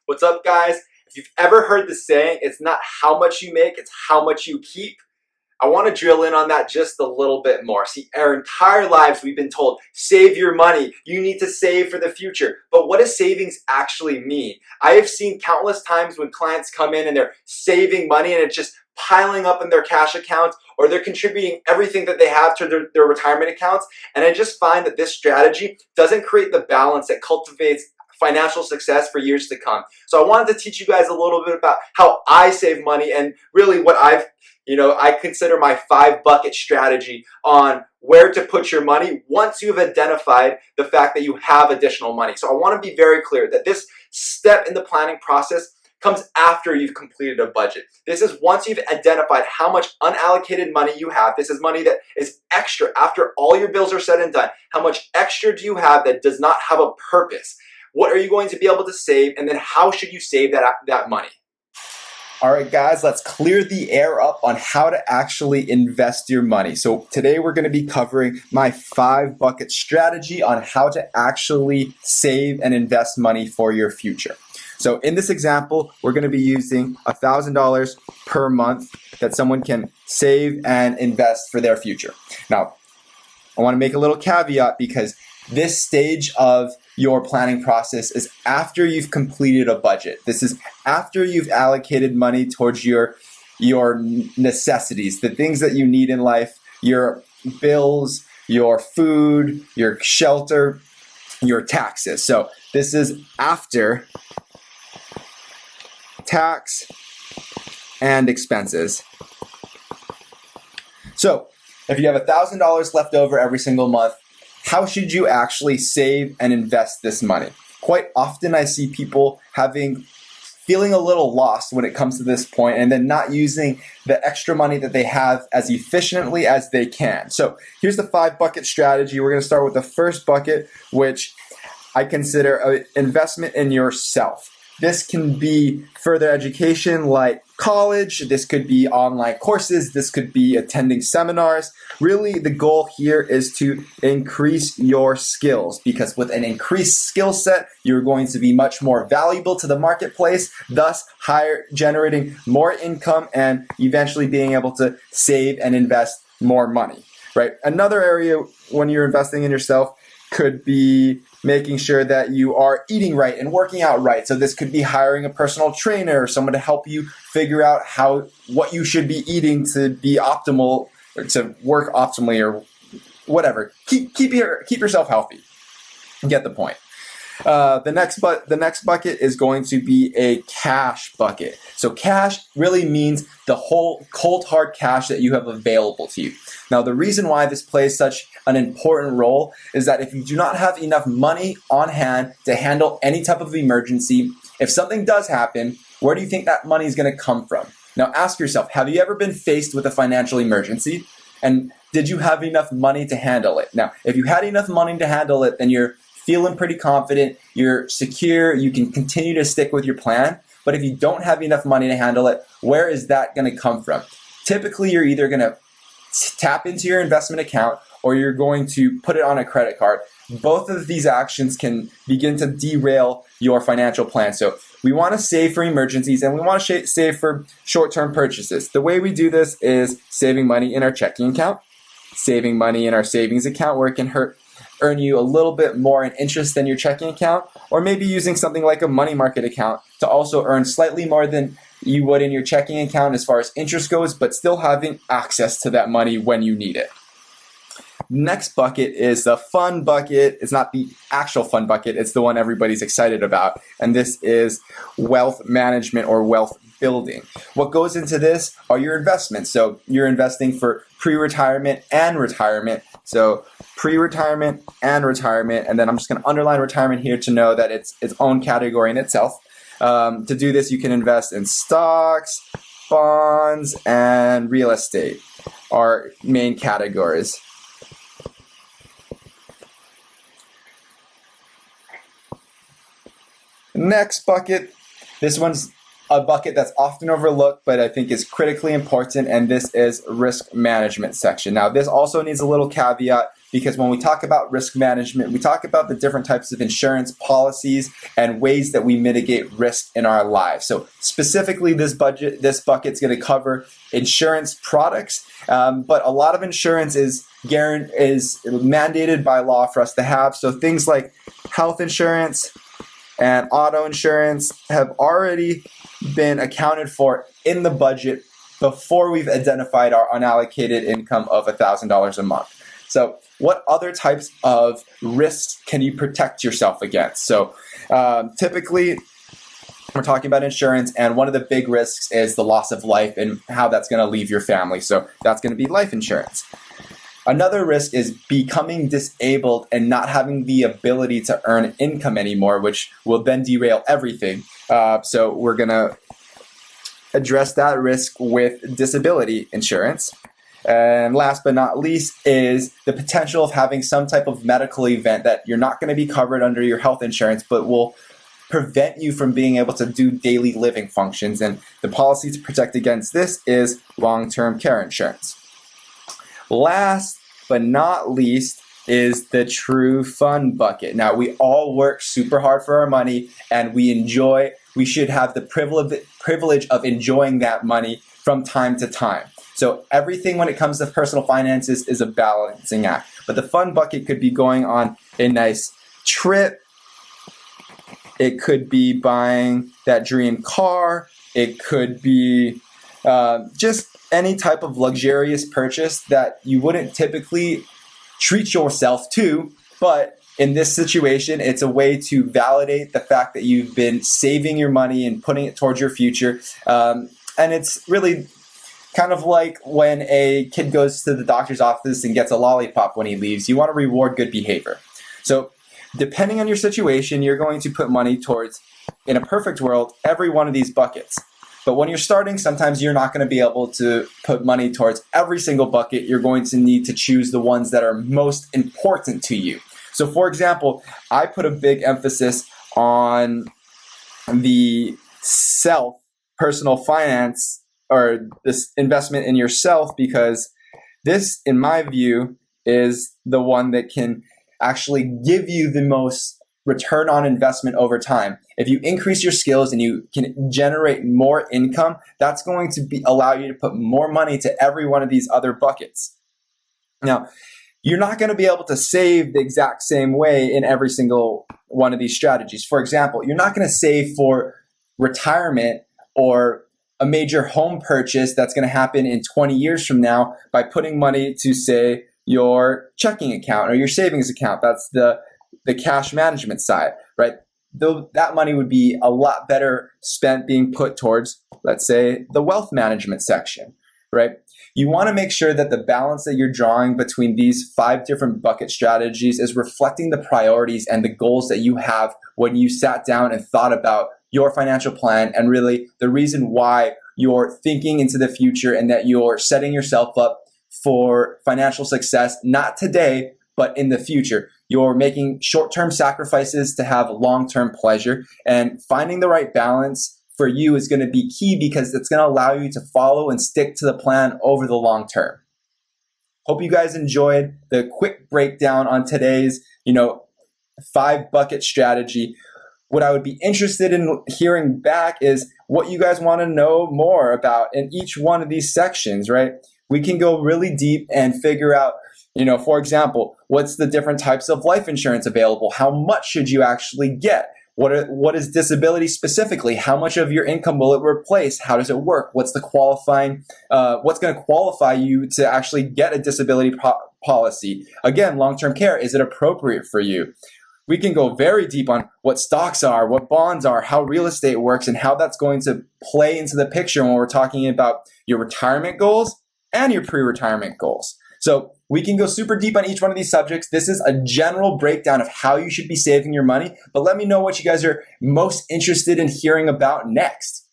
What's up, guys? If you've ever heard the saying, it's not how much you make, it's how much you keep. I want to drill in on that just a little bit more. See, our entire lives we've been told, save your money, you need to save for the future. But what does savings actually mean? I have seen countless times when clients come in and they're saving money and it's just piling up in their cash accounts, or they're contributing everything that they have to their retirement accounts. And I just find that this strategy doesn't create the balance that cultivates financial success for years to come. So I wanted to teach you guys a little bit about how I save money and really what I consider my 5-bucket strategy on where to put your money once you've identified the fact that you have additional money. So I want to be very clear that this step in the planning process comes after you've completed a budget. This is once you've identified how much unallocated money you have. This is money that is extra after all your bills are said and done. How much extra do you have that does not have a purpose? What are you going to be able to save, and then how should you save that money? All right, guys, let's clear the air up on how to actually invest your money. So today we're going to be covering my 5-bucket strategy on how to actually save and invest money for your future. So in this example, we're going to be using $1,000 per month that someone can save and invest for their future. Now, I want to make a little caveat because this stage of your planning process is after you've completed a budget. This is after you've allocated money towards your necessities, the things that you need in life, your bills, your food, your shelter, your taxes. So this is after tax and expenses. So if you have $1,000 left over every single month, how should you actually save and invest this money? Quite often I see people feeling a little lost when it comes to this point and then not using the extra money that they have as efficiently as they can. So here's the 5-bucket strategy. We're going to start with the first bucket, which I consider an investment in yourself. This can be further education like college, this could be online courses, this could be attending seminars. Really, the goal here is to increase your skills, because with an increased skill set, you're going to be much more valuable to the marketplace, thus generating more income and eventually being able to save and invest more money, right? Another area when you're investing in yourself could be making sure that you are eating right and working out right. So this could be hiring a personal trainer or someone to help you figure out what you should be eating to be optimal or to work optimally or whatever. Keep yourself healthy. Get the point. The next bucket is going to be a cash bucket. So cash really means the whole cold hard cash that you have available to you. Now, the reason why this plays such an important role is that if you do not have enough money on hand to handle any type of emergency, if something does happen, where do you think that money is going to come from? Now, ask yourself, have you ever been faced with a financial emergency? And did you have enough money to handle it? Now, if you had enough money to handle it, then you're feeling pretty confident, you're secure, you can continue to stick with your plan. But if you don't have enough money to handle it, where is that going to come from? Typically, you're either going to tap into your investment account or you're going to put it on a credit card. Both of these actions can begin to derail your financial plan. So we want to save for emergencies and we want to save for short-term purchases. The way we do this is saving money in our checking account, saving money in our savings account where it can earn you a little bit more in interest than your checking account, or maybe using something like a money market account to also earn slightly more than you would in your checking account as far as interest goes, but still having access to that money when you need it. Next bucket is the fun bucket. It's not the actual fun bucket, it's the one everybody's excited about, and this is wealth management or wealth building. What goes into this are your investments. So you're investing for pre-retirement and retirement. So pre-retirement and retirement, and then I'm just going to underline retirement here to know that it's its own category in itself. To do this, you can invest in stocks, bonds, and real estate are main categories. Next bucket, this one's a bucket that's often overlooked, but I think is critically important, and this is risk management section. Now, this also needs a little caveat because when we talk about risk management, we talk about the different types of insurance policies and ways that we mitigate risk in our lives. So specifically, this bucket's going to cover insurance products, but a lot of insurance is mandated by law for us to have. So things like health insurance and auto insurance have already been accounted for in the budget before we've identified our unallocated income of $1,000 a month. So what other types of risks can you protect yourself against? So typically, we're talking about insurance, and one of the big risks is the loss of life and how that's going to leave your family. So that's going to be life insurance. Another risk is becoming disabled and not having the ability to earn income anymore, which will then derail everything. So we're going to address that risk with disability insurance. And last but not least is the potential of having some type of medical event that you're not going to be covered under your health insurance, but will prevent you from being able to do daily living functions. And the policy to protect against this is long-term care insurance. Last but not least is the true fun bucket. Now, we all work super hard for our money, and we should have the privilege of enjoying that money from time to time. So everything when it comes to personal finances is a balancing act. But the fun bucket could be going on a nice trip. It could be buying that dream car. It could be just any type of luxurious purchase that you wouldn't typically treat yourself to. But in this situation, it's a way to validate the fact that you've been saving your money and putting it towards your future. And it's really kind of like when a kid goes to the doctor's office and gets a lollipop when he leaves. You want to reward good behavior. So depending on your situation, you're going to put money towards, in a perfect world, every one of these buckets. But when you're starting, sometimes you're not going to be able to put money towards every single bucket. You're going to need to choose the ones that are most important to you. So for example, I put a big emphasis on the personal finance, or this investment in yourself, because this, in my view, is the one that can actually give you the most return on investment over time. If you increase your skills and you can generate more income, that's going to allow you to put more money to every one of these other buckets. Now, you're not going to be able to save the exact same way in every single one of these strategies. For example, you're not going to save for retirement or a major home purchase that's going to happen in 20 years from now by putting money to, say, your checking account or your savings account. That's the cash management side, right? Though that money would be a lot better spent being put towards, let's say, the wealth management section, right? You want to make sure that the balance that you're drawing between these 5 different bucket strategies is reflecting the priorities and the goals that you have when you sat down and thought about your financial plan, and really the reason why you're thinking into the future and that you're setting yourself up for financial success, not today, but in the future. You're making short-term sacrifices to have long-term pleasure, and finding the right balance for you is going to be key because it's going to allow you to follow and stick to the plan over the long term. Hope you guys enjoyed the quick breakdown on today's, 5 bucket strategy. What I would be interested in hearing back is what you guys want to know more about in each one of these sections, right? We can go really deep and figure out, for example, what's the different types of life insurance available? How much should you actually get? What is disability specifically? How much of your income will it replace? How does it work? What's the what's going to qualify you to actually get a disability policy? Again, long-term care, is it appropriate for you? We can go very deep on what stocks are, what bonds are, how real estate works, and how that's going to play into the picture when we're talking about your retirement goals and your pre-retirement goals. So we can go super deep on each one of these subjects. This is a general breakdown of how you should be saving your money, but let me know what you guys are most interested in hearing about next.